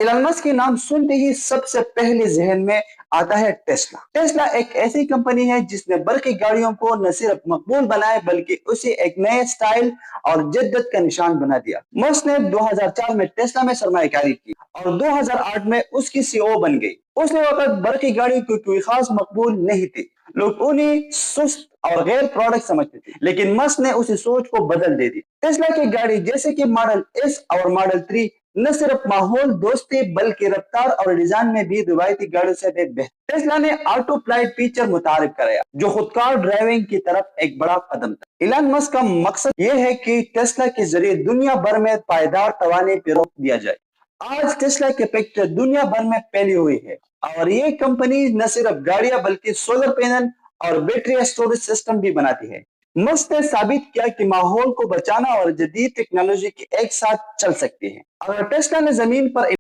Elon Musk के नाम सुनते ही सबसे पहले जहन में आता है टेस्ला। टेस्ला एक ऐसी कंपनी है जिसने बर्की गाड़ियों को न सिर्फ मकबूल बनाए बल्कि उसे एक नए स्टाइल और जद्दत का निशान बना दिया। मस्क ने 2004 में टेस्ला में सरमायाकारी की और 2008 में उसकी सीईओ बन गई। उस वक्त बर्की गाड़ी कोई खास मकबूल नहीं थी। लोग उन्हें सुस्त और गैर प्रोडक्ट समझते थे, लेकिन मस्क ने उसी सोच को बदल दे दी। टेस्ला की गाड़ी जैसे कि मॉडल एस और मॉडल 3 न सिर्फ माहौल दोस्त थे बल्कि रफ्तार और डिजाइन में भी रिवायती गाड़ियों से भी बेहतर। टेस्ला ने ऑटो पायलट फीचर मुतारिफ कराया जो खुदकार ड्राइविंग की तरफ एक बड़ा कदम था। इलॉन मस्क का मकसद यह है कि टेस्ला के जरिए दुनिया भर में पायदार तवाने पे रोक दिया जाए। आज टेस्ला की फैक्ट्री दुनिया भर में फैली हुई है और ये कंपनी न सिर्फ गाड़ियां बल्कि सोलर पैनल और बैटरी स्टोरेज सिस्टम भी बनाती है। मस्क ने साबित किया कि माहौल को बचाना और जदीद टेक्नोलॉजी के एक साथ चल सकते हैं। अगर टेस्ला ने जमीन पर